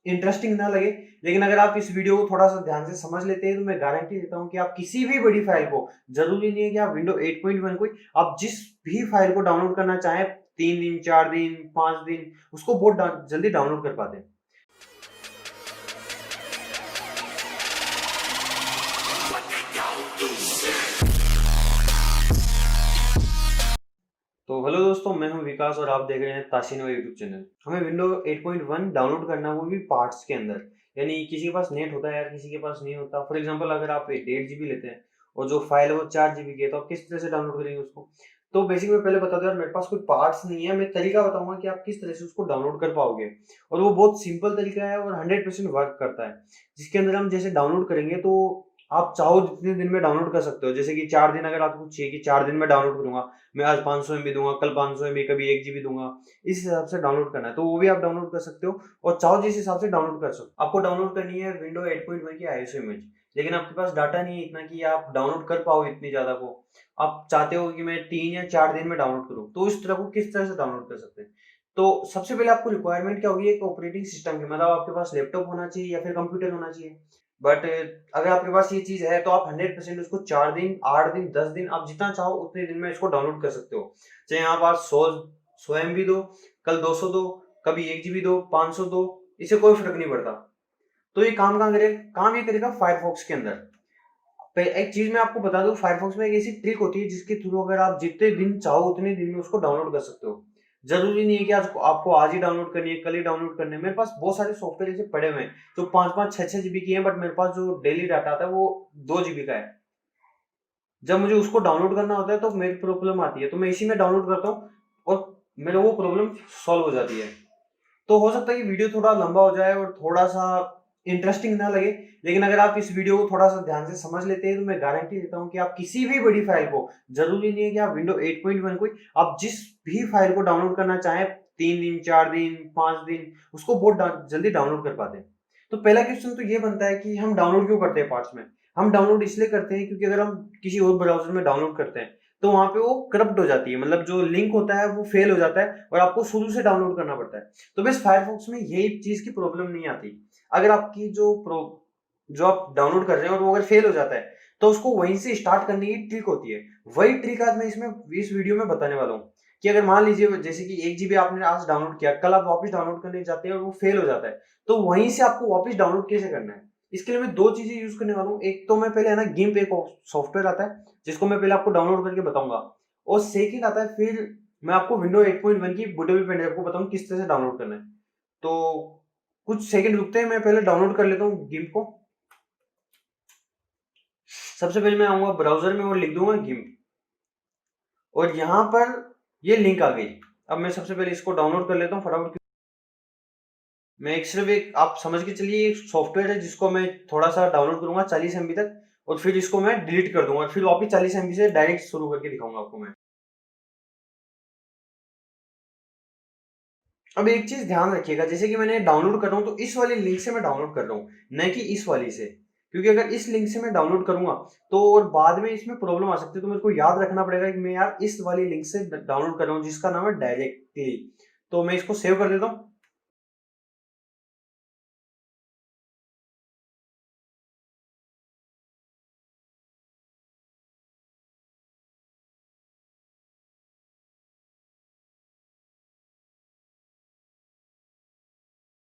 Interesting ना लगे, लेकिन अगर आप इस वीडियो को थोड़ा सा ध्यान से समझ लेते हैं तो मैं गारंटी देता हूं कि आप किसी भी बड़ी फाइल को, जरूरी नहीं है कि आप विंडो 8.1 को, आप जिस भी फाइल को डाउनलोड करना चाहें 3 दिन, 4 दिन, 5 दिन, उसको बहुत जल्दी डाउनलोड कर पाते हैं। तो हेलो दोस्तों, मैं हूं विकास और आप देख रहे हैं ताशिनवा यूट्यूब चैनल। हमें विंडो 8.1 डाउनलोड करना है, वो भी पार्ट्स के अंदर। यानी किसी के पास नेट होता है यार, किसी के पास नहीं होता। फॉर एग्जांपल अगर आप 1.5 GB लेते हैं और जो फाइल है वो 4 GB की है, तो आप किस तरह से डाउनलोड करेंगे उसको? तो बेसिक मैं पहले बता दूं यार, मेरे पास कोई पार्ट्स नहीं है, मैं तरीका बताऊंगा कि आप किस तरह से उसको डाउनलोड कर पाओगे। और वो बहुत सिंपल तरीका है और 100% वर्क करता है। जिसके अंदर हम जैसे डाउनलोड करेंगे तो आप चाहो जितने दिन में डाउनलोड कर सकते हो। जैसे कि 4 दिन अगर आपको चाहिए कि 4 दिन में डाउनलोड करूंगा, मैं आज 500 MB दूंगा, कल 500 MB, कभी 1 GB दूंगा, इस हिसाब से डाउनलोड करना है तो वो भी आप डाउनलोड कर सकते हो। और चाहो जिस हिसाब से डाउनलोड कर सकते हो। आपको डाउनलोड करनी है विंडो 8.1 की ISO इमेज, लेकिन आपके पास डाटा नहीं है इतना कि आप डाउनलोड कर पाओ इतनी ज्यादा को। आप चाहते हो कि मैं 3 या 4 दिन में डाउनलोड करूँ, तो इस तरह को किस तरह से डाउनलोड कर सकते हैं? तो सबसे पहले आपको रिक्वायरमेंट क्या होगी, एक ऑपरेटिंग सिस्टम की, मतलब आपके पास लैपटॉप होना चाहिए या फिर कंप्यूटर होना चाहिए। बट अगर आपके पास ये चीज है तो आप 100% उसको 4 दिन, 8 दिन, 10 दिन, आप जितना चाहो उतने दिन में इसको डाउनलोड कर सकते हो। चाहे आप आज 100 MB दो, कल 200 दो, कभी 1 GB दो, 500 दो, इससे कोई फर्क नहीं पड़ता। तो ये काम कहाँ करेगा? काम ये करेगा फायरफॉक्स के अंदर। एक चीज मैं आपको बता दूं, फायरफॉक्स में एक ऐसी ट्रिक होती है जिसके थ्रू अगर आप जितने दिन चाहो उतने दिन में उसको डाउनलोड कर सकते हो। जरूरी नहीं है कि आज आपको आज ही डाउनलोड करनी है, कल ही डाउनलोड करनी है। मेरे पास बहुत सारे सॉफ्टवेयर ऐसे पड़े हुए हैं जो 5-5, 6-6 GB की है, बट मेरे पास जो डेली डाटा आता है वो 2 GB का है। जब मुझे उसको डाउनलोड करना होता है तो मेरी प्रॉब्लम आती है, तो मैं इसी में डाउनलोड करता हूँ और मेरे वो प्रॉब्लम सॉल्व हो जाती है। तो हो सकता है कि वीडियो थोड़ा लंबा हो जाए और थोड़ा सा इंटरेस्टिंग ना लगे, लेकिन अगर आप इस वीडियो को थोड़ा सा ध्यान से समझ लेते हैं तो मैं गारंटी देता हूं कि आप किसी भी बड़ी फाइल को, जरूरी नहीं है कि आप विंडो 8.1 को, आप जिस भी फाइल को डाउनलोड करना चाहें 3 दिन, 4 दिन, 5 दिन, उसको बहुत जल्दी डाउनलोड कर पाते हैं। तो पहला क्वेश्चन तो ये बनता है कि हम डाउनलोड क्यों करते हैं पार्ट्स में? हम डाउनलोड इसलिए करते हैं क्योंकि अगर हम किसी और ब्राउजर में डाउनलोड करते हैं तो वहां पे वो करप्ट हो जाती है, मतलब जो लिंक होता है वो फेल हो जाता है और आपको शुरू से डाउनलोड करना पड़ता है। तो बस फायरफॉक्स में यही चीज की प्रॉब्लम नहीं आती। अगर आपकी जो आप डाउनलोड कर रहे हैं और वो अगर फेल हो जाता है तो उसको वहीं से स्टार्ट करने की ट्रिक होती है। वही ट्रिक आज मैं इस वीडियो में बताने वाला हूँ कि अगर मान लीजिए जैसे कि 1 GB आपने आज डाउनलोड किया, कल आप वापस डाउनलोड करने जाते हैं और वो फेल हो जाता है, तो वहीं से आपको वापस डाउनलोड कैसे करना है? इसके लिए मैं दो चीजें यूज करने वाला हूँ। एक तो मैं पहले है ना, गिम्प एक सॉफ्टवेयर आता है जिसको मैं पहले आपको डाउनलोड करके बताऊंगा, और सेकंड आता है फिर मैं आपको विंडो 8.1 की बूटेबल पेन ड्राइव को बताऊं किस तरह से डाउनलोड करना है। तो कुछ सेकंड रुकते हैं, मैं पहले डाउनलोड कर लेता हूँ गिम्प को। सबसे पहले मैं आऊंगा ब्राउजर में और लिख दूंगा गिम्प, और यहाँ पर ये लिंक आ गई। अब मैं सबसे पहले इसको डाउनलोड कर लेता हूँ फटाफट। मैं एक सिर्फ एक आप समझ के चलिए, एक सॉफ्टवेयर है जिसको मैं थोड़ा सा डाउनलोड करूंगा 40 MB तक, और फिर इसको मैं डिलीट कर दूंगा और फिर वापस 40 MB से डायरेक्ट शुरू करके दिखाऊंगा आपको मैं। अब एक चीज ध्यान रखिएगा, जैसे कि मैंने डाउनलोड कर रहा हूँ तो इस वाली लिंक से मैं डाउनलोड कर रहा हूँ, न कि इस वाली से। क्योंकि अगर इस लिंक से मैं डाउनलोड करूंगा तो और बाद में इसमें प्रॉब्लम आ सकती है, तो मेरे को याद रखना पड़ेगा कि मैं यार इस वाली लिंक से डाउनलोड कर रहा हूँ जिसका नाम है डायरेक्टली। तो मैं इसको सेव कर देता हूँ।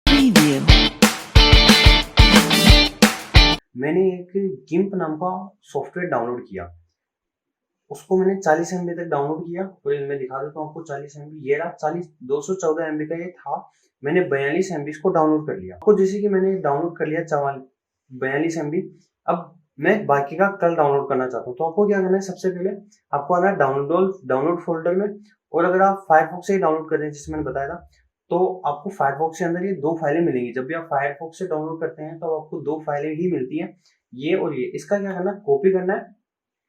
Preview. मैंने एक गिम्प नाम का सॉफ्टवेयर डाउनलोड किया, उसको मैंने 40 MB तक डाउनलोड किया, और मैं दिखा देता हूँ आपको 40 MB, ये रहा 214 MB का ये था। मैंने 42 MB इसको डाउनलोड कर लिया। आपको जैसे कि मैंने डाउनलोड कर लिया 42 MB। अब मैं बाकी का कल डाउनलोड करना चाहता हूँ, तो आपको क्या करना है? सबसे पहले आपको आना है डाउनलोड फोल्डर में, और अगर आप फायरफॉक्स से ही डाउनलोड कर रहे हैं जैसे मैंने बताया था, तो आपको फायरफॉक्स के अंदर ये दो फाइलें मिलेंगी। जब भी आप फायरफॉक्स से डाउनलोड करते हैं तो आपको दो फाइलें ही मिलती हैं, ये और ये। इसका क्या करना है? कॉपी करना है।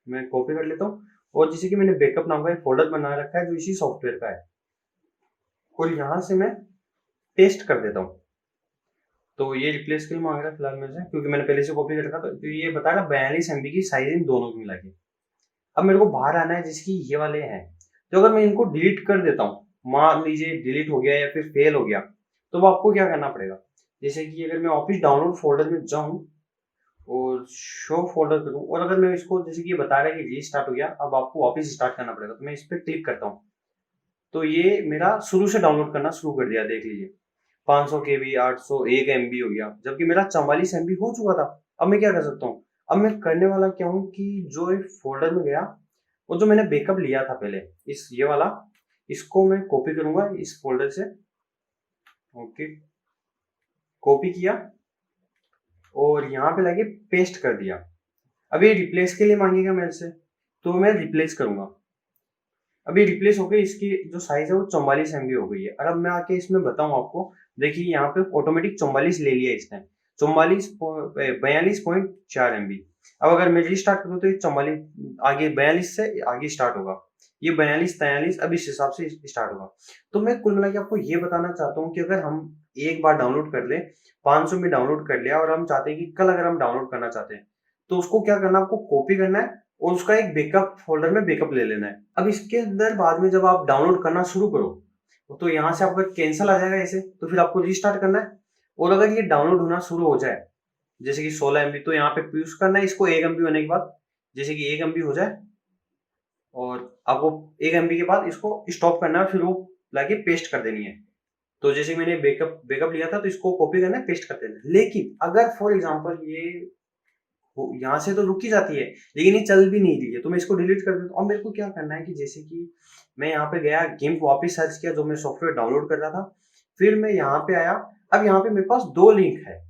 मैं कॉपी कर लेता हूँ, और जैसे कि मैंने बैकअप नाम का एक फोल्डर बना रखा है जो इसी सॉफ्टवेयर का है, और यहां से मैं पेस्ट कर देता हूँ। तो ये रिप्लेस के लिए मांग रहा है फिलहाल मेरे से, क्योंकि मैंने पहले से कॉपी कर रखा था। तो ये बताएगा 42 MB की साइज इन दोनों की मिला के। अब मेरे को बाहर आना है जिसकी ये वाले हैं। तो अगर मैं इनको डिलीट कर देता हूँ, मान लीजिए डिलीट हो गया या फिर फेल हो गया, तो वो आपको क्या करना पड़ेगा? जैसे कि अगर मैं ऑफिस डाउनलोड फोल्डर में जाऊँ और शो फोल्डर करूँ, और अगर मैं इसको, जैसे कि ये बता रहा है कि रीस्टार्ट हो गया, अब आपको वापस स्टार्ट करना पड़ेगा, तो मैं इस पर क्लिक करता हूँ, तो ये मेरा शुरू से डाउनलोड करना शुरू कर दिया, देख लीजिए 500 केबी, 800, 1 एमबी हो गया, जबकि मेरा 44 एमबी हो चुका था। अब मैं क्या कर सकता हूँ, अब मैं करने वाला क्या हूँ कि जो एक फोल्डर में गया, वो जो मैंने बैकअप लिया था पहले, इस ये वाला, इसको मैं कॉपी करूंगा इस फोल्डर से। ओके, कॉपी किया और यहाँ पे लाके पेस्ट कर दिया। अब ये रिप्लेस के लिए मांगेगा मेरे से, तो मैं रिप्लेस करूंगा। अभी रिप्लेस हो गई, इसकी जो साइज है वो 44 एमबी हो गई है। और अब मैं आके इसमें बताऊं आपको, देखिए यहाँ पे ऑटोमेटिक 44 ले लिया इसने, 42.4 एमबी। अब अगर मैं रीस्टार्ट करूँ तो ये 44 आगे, 42 से आगे स्टार्ट होगा, ये 42, 43 अब इस हिसाब से स्टार्ट होगा। तो मैं कुल मिला के आपको ये बताना चाहता हूँ कि अगर हम एक बार डाउनलोड कर ले, 500 में डाउनलोड कर लिया, और हम चाहते हैं कि कल अगर हम डाउनलोड करना चाहते हैं, तो उसको क्या करना है, आपको कॉपी करना है और उसका एक बैकअप फोल्डर में बैकअप ले लेना है। अब इसके अंदर बाद में जब आप डाउनलोड करना शुरू करो, तो यहाँ से आपका कैंसिल आ जाएगा ऐसे, तो फिर आपको रीस्टार्ट करना है। और अगर ये डाउनलोड होना शुरू हो जाए, जैसे कि 16 एमबी, तो यहाँ पे यूज करना है इसको 1 एमबी होने के बाद, जैसे कि 1 एमबी हो जाए, और आपको 1 एमबी के बाद इसको स्टॉप करना है, फिर वो लाके पेस्ट कर देनी है। तो जैसे मैंने बैकअप बैकअप लिया था, तो इसको कॉपी करना है, पेस्ट कर देना है। लेकिन अगर फॉर एग्जाम्पल ये यहाँ से तो रुक ही जाती है, लेकिन ये चल भी नहीं रही है, तो मैं इसको डिलीट कर देता हूँ। अब मेरे को क्या करना है कि जैसे कि मैं यहाँ पे गया, गेम को वापस सर्च किया जो मैं सॉफ्टवेयर डाउनलोड कर रहा था, फिर मैं यहाँ पे आया। अब यहाँ पे मेरे पास दो लिंक है,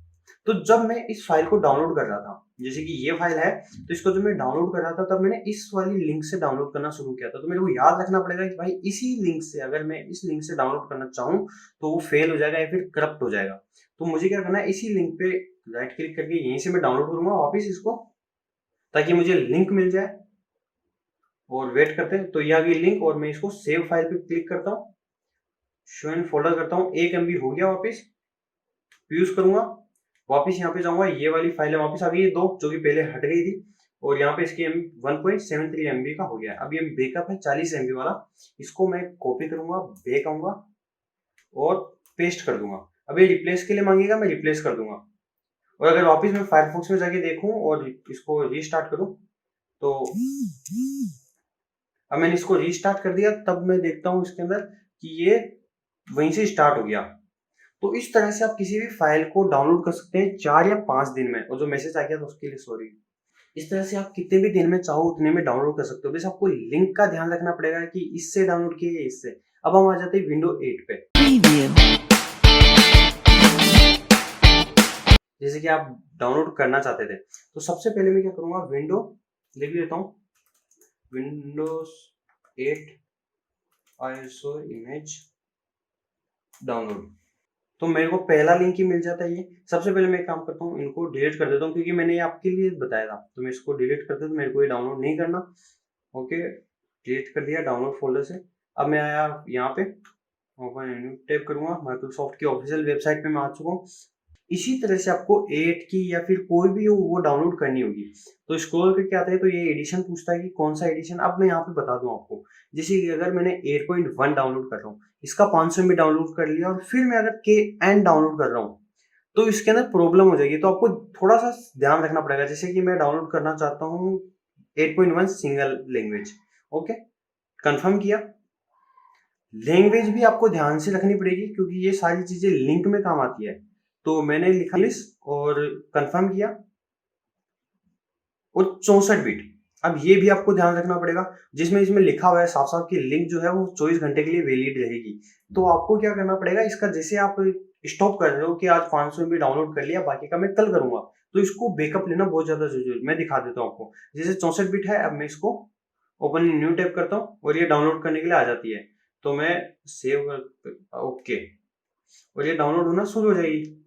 तो जब मैं इस फाइल को डाउनलोड कर रहा था, जैसे कि ये फाइल है, तो इसको जब मैं डाउनलोड कर रहा था, तब मैंने इस वाली लिंक से डाउनलोड करना शुरू किया था। तो मेरे को याद रखना पड़ेगा कि भाई इसी लिंक से, अगर मैं इस लिंक से डाउनलोड करना चाहूँ, तो वो फेल हो जाएगा या फिर करप्ट हो जाएगा। तो मुझे क्या करना है, इसी लिंक पे राइट क्लिक करके यहीं से मैं डाउनलोड करूंगा वापिस इसको, ताकि मुझे लिंक मिल जाए। और वेट करते हैं, तो ये आ गई लिंक, और मैं इसको सेव फाइल पे क्लिक करता हूँ, शो इन फोल्डर करता हूँ, 1 एमबी हो गया, वापस यूज करूंगा, वापस यहाँ पे जाऊंगा, ये वाली फाइल वापस आ गई है दो, जो कि पहले हट गई थी, और यहाँ पे इसकी 1.73 एमबी का हो गया। अब ये बैकअप है 40 एमबी वाला, इसको मैं कॉपी करूंगा, बैक आऊंगा और पेस्ट कर दूंगा। अब ये रिप्लेस के लिए मांगेगा, मैं रिप्लेस कर दूंगा। और अगर वापस मैं फायरफॉक्स में जाके देखूं और इसको रीस्टार्ट करूं, तो अब मैंने इसको रीस्टार्ट कर दिया, तब मैं देखता हूँ इसके अंदर कि ये वहीं से स्टार्ट हो गया। तो इस तरह से आप किसी भी फाइल को डाउनलोड कर सकते हैं 4 या 5 दिन में। और जो मैसेज आ गया था उसके लिए सॉरी। इस तरह से आप कितने भी दिन में चाहो उतने में डाउनलोड कर सकते हो। बस आपको लिंक का ध्यान रखना पड़ेगा कि इससे डाउनलोड किए या इससे। अब हम आ जाते हैं विंडो 8 पे। जैसे कि आप डाउनलोड करना चाहते थे, तो सबसे पहले मैं क्या करूंगा, विंडो लिख लेता हूँ, विंडोज 8 ISO इमेज डाउनलोड। तो मेरे को पहला लिंक ही मिल जाता है ये। सबसे पहले मैं एक काम करता हूँ, इनको डिलीट कर देता हूँ, क्योंकि मैंने ये आपके लिए बताया था, तो मैं इसको डिलीट कर देता हूँ, मेरे को ये डाउनलोड नहीं करना। ओके, डिलीट कर दिया डाउनलोड फोल्डर से। अब मैं आया यहाँ पे, ओपन न्यू टैब करूंगा, माइक्रोसॉफ्ट की ऑफिशियल वेबसाइट पे मैं आ चुका हूँ। इसी तरह से आपको 8 की या फिर कोई भी हो वो डाउनलोड करनी होगी। तो स्क्रॉल करके आता है, तो ये एडिशन पूछता है कि कौन सा एडिशन। अब मैं यहाँ पे बता दूं आपको, जैसे कि अगर मैंने 8.1 डाउनलोड कर रहा हूँ, इसका 500 में डाउनलोड कर लिया, और फिर मैं अगर के एन डाउनलोड कर रहा हूँ, तो इसके अंदर प्रॉब्लम हो जाएगी। तो आपको थोड़ा सा ध्यान रखना पड़ेगा। जैसे कि मैं डाउनलोड करना चाहता हूँ 8.1 सिंगल लैंग्वेज। ओके, कंफर्म किया। लैंग्वेज भी आपको ध्यान से रखनी पड़ेगी, क्योंकि ये सारी चीजें लिंक में काम आती है। तो मैंने लिखा इंग्लिश और कंफर्म किया, और 64 बिट। अब ये भी आपको ध्यान रखना पड़ेगा, जिसमें इसमें लिखा हुआ है साफ साफ कि लिंक जो है वो 24 घंटे के लिए वैलिड रहेगी। तो आपको क्या करना पड़ेगा, इसका जैसे आप स्टॉप कर रहे हो कि आज 500 MB डाउनलोड कर लिया, बाकी का मैं कल करूंगा, तो इसको बैकअप लेना बहुत ज्यादा जरूरी है। मैं दिखा देता हूँ आपको। जैसे 64 बिट है, अब मैं इसको ओपन न्यू टैब करता हूँ, और ये डाउनलोड करने के लिए आ जाती है। तो मैं सेव कर, ओके, और ये डाउनलोड होना शुरू हो जाएगी।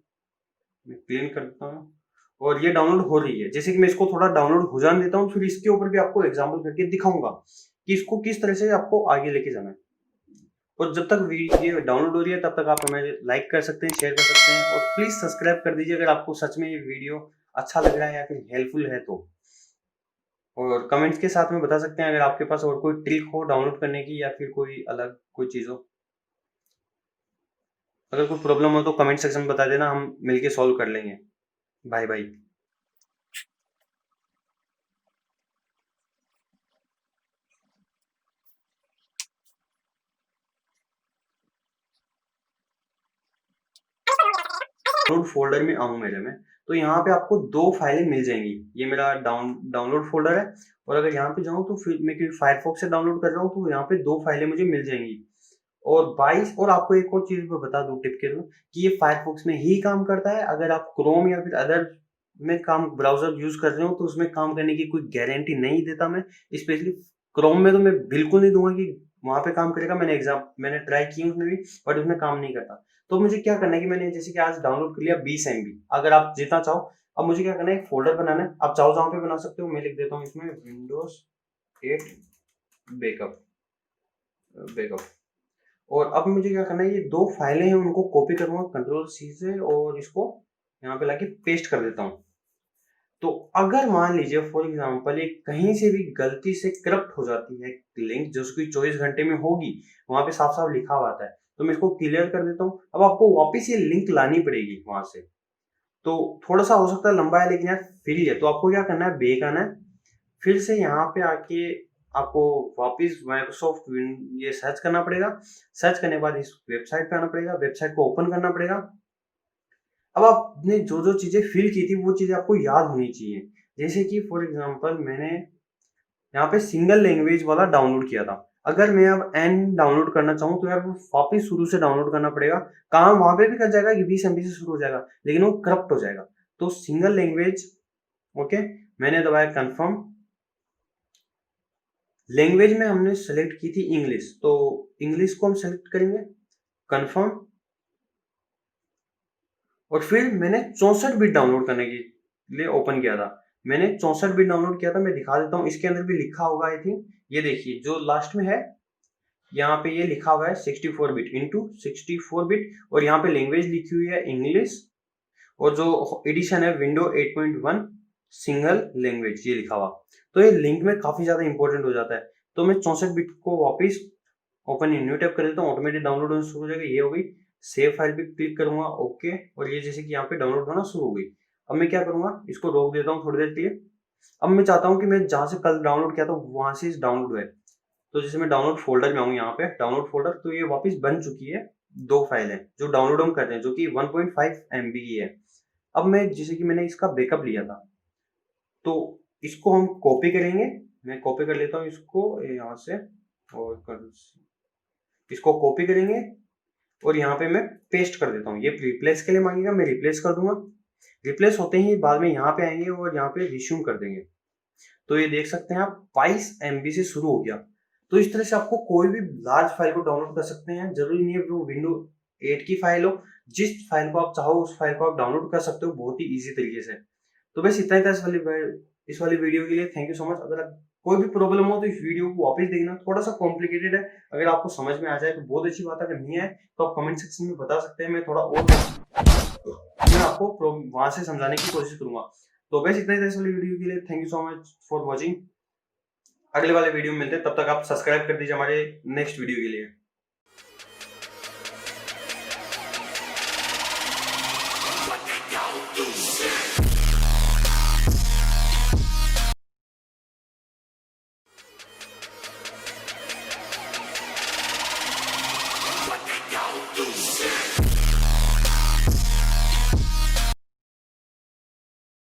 मैं क्लीन कर देता हूँ, और ये डाउनलोड हो रही है। जैसे कि मैं इसको थोड़ा डाउनलोड हो जाने देता हूँ, फिर इसके ऊपर भी आपको एग्जांपल करके दिखाऊंगा कि इसको किस तरह से आपको आगे लेके जाना है। और जब तक वीडियो डाउनलोड हो रही है, तब तक आप हमें लाइक कर सकते हैं, शेयर कर सकते हैं, और प्लीज सब्सक्राइब कर दीजिए अगर आपको सच में ये वीडियो अच्छा लग रहा है या फिर हेल्पफुल है तो। और कमेंट्स के साथ में बता सकते हैं अगर आपके पास और कोई ट्रिक हो डाउनलोड करने की, या फिर कोई अलग कोई चीज हो। अगर कोई प्रॉब्लम हो तो कमेंट सेक्शन में बता देना, हम मिलके सॉल्व कर लेंगे। Bye bye. डाउनलोड फोल्डर में आऊँ मेरे में, तो यहाँ पे आपको 2 फाइलें मिल जाएंगी। ये मेरा डाउनलोड फोल्डर है, और अगर यहाँ पे जाऊँ तो फिर मैं क्योंकि फायरफॉक्स से डाउनलोड कर रहा हूँ तो यहाँ पे 2 फाइलें मुझे मिल जाएंगी। और आपको एक और चीज़ मैं बता दूँ टिप के थ्रू, कि ये फायरफॉक्स में ही काम करता है। अगर आप क्रोम या फिर अदर में काम ब्राउज़र यूज़ कर रहे हो तो उसमें काम करने की कोई गारंटी नहीं देता मैं। स्पेशली क्रोम में तो मैं बिल्कुल नहीं दूँगा कि वहाँ पे काम करेगा। मैंने ट्राई की उसमें भी, बट उसमें काम नहीं करता। तो मुझे क्या करना है कि मैंने जैसे कि आज डाउनलोड कर लिया 20 एमबी, अगर आप जितना चाहो। अब मुझे क्या करना है, एक फ़ोल्डर बनाना है। आप चाहो जहाँ पे बना सकते हो, मैं लिख देता हूँ इसमें विंडोज़ 8 बैकअप बैकअप। और अब मुझे क्या करना है, ये 2 फाइलें हैं उनको कॉपी करूँगा कंट्रोल सी से, और इसको यहाँ पे लाके पेस्ट कर देता हूँ। तो अगर मान लीजिए फॉर एग्जांपल ये कहीं से भी गलती से करप्ट हो जाती है लिंक, जो उसकी 24 घंटे में होगी, वहाँ पे साफ-साफ लिखा हुआ आता है, तो मैं इसको क्लियर कर देता हूँ। अब आपको वापस ये लिंक लानी पड़ेगी वहाँ से। तो थोड़ा-सा हो सकता है लंबा है, लेकिन यार फ्री है, तो आपको क्या करना है, बैक आना है। फिर से यहाँ पे आके आपको वापस माइक्रोसॉफ्ट विन ये सर्च करना पड़ेगा। सर्च करने के बाद इस वेबसाइट पे आना पड़ेगा, वेबसाइट को ओपन करना पड़ेगा। अब आपने जो-जो चीज़ें फ़िल की थी, वो चीज़ें आपको याद होनी चाहिए। जैसे कि फॉर एग्ज़ाम्पल मैंने यहाँ पे सिंगल लैंग्वेज वाला डाउनलोड किया था। अगर मैं अब एन डाउनलोड करना चाहूँ तो यार वो वापस शुरू से डाउनलोड करना पड़ेगा। काम वहाँ पे भी कर जाएगा कि 20 एमबी से शुरू हो जाएगा, लेकिन वो करप्ट हो जाएगा। तो सिंगल लैंग्वेज, ओके, मैंने दबाया कन्फर्म। लैंग्वेज में हमने सेलेक्ट की थी इंग्लिश, तो इंग्लिश को हम सेलेक्ट करेंगे, कन्फर्म। और फिर मैंने 64 बिट डाउनलोड करने के लिए ओपन किया था। मैंने 64 बिट डाउनलोड किया था, मैं दिखा देता हूँ। इसके अंदर भी लिखा होगा आई थिंक, ये देखिए जो लास्ट में है, यहाँ पे ये लिखा हुआ है 64 बिट इंटू 64 बिट, और यहाँ पे लैंग्वेज लिखी हुई है इंग्लिश, और जो एडिशन है विंडो 8.1 सिंगल लैंग्वेज ये लिखा हुआ। तो ये लिंक में काफ़ी ज़्यादा इंपॉर्टेंट हो जाता है। तो मैं 64 बिट को वापस ओपन इन न्यू टैब कर देता हूँ, ऑटोमेटिक डाउनलोड होना शुरू हो जाएगा। ये हो गई। सेव फाइल पे क्लिक करूंगा, ओके, और ये जैसे कि यहाँ पे डाउनलोड होना शुरू हो गई। अब मैं क्या करूंगा, इसको रोक देता हूँ थोड़ी देर के लिए। अब मैं चाहता हूँ कि मैं जहाँ से कल डाउनलोड किया था वहां से डाउनलोड हुए। तो जैसे मैं डाउनलोड फोल्डर में आऊँ, यहाँ पे डाउनलोड फोल्डर, तो ये वापस बन चुकी है। 2 फाइलें जो डाउनलोड हम कर रहे हैं, जो कि 1.5 MB की है। अब मैं जैसे कि मैंने इसका बैकअप लिया था, तो इसको हम कॉपी करेंगे। मैं कॉपी कर लेता हूँ इसको यहाँ से, और इसको कॉपी करेंगे, और यहाँ पे मैं पेस्ट कर देता हूँ। ये रिप्लेस के लिए मांगेगा, मैं रिप्लेस कर दूंगा। रिप्लेस होते ही बाद में यहाँ पे आएंगे और यहाँ पे रिज्यूम कर देंगे। तो ये देख सकते हैं आप 22 MB से शुरू हो गया। तो इस तरह से आपको कोई भी लार्ज फाइल को डाउनलोड कर सकते हैं। जरूरी नहीं है वो विंडो 8 की फाइल हो, जिस फाइल को आप चाहो उस फाइल को आप डाउनलोड कर सकते हो बहुत ही ईजी तरीके से। तो बस इतना ही था इस वाली वीडियो के लिए। Thank you so much. अगर कोई भी प्रॉब्लम हो तो इस वीडियो को वापस देखना, थोड़ा सा कॉम्प्लिकेटेड है। अगर आपको समझ में आ जाए तो बहुत अच्छी बात है, अगर नहीं आए तो आप कमेंट सेक्शन में बता सकते हैं। मैं आपको वहां से समझाने की कोशिश करूंगा। तो बस इतना ही था इस वाली वीडियो के लिए। Thank you so much for watching. अगले वाले वीडियो में मिलते हैं, तब तक आप सब्सक्राइब कर दीजिए हमारे नेक्स्ट वीडियो के लिए।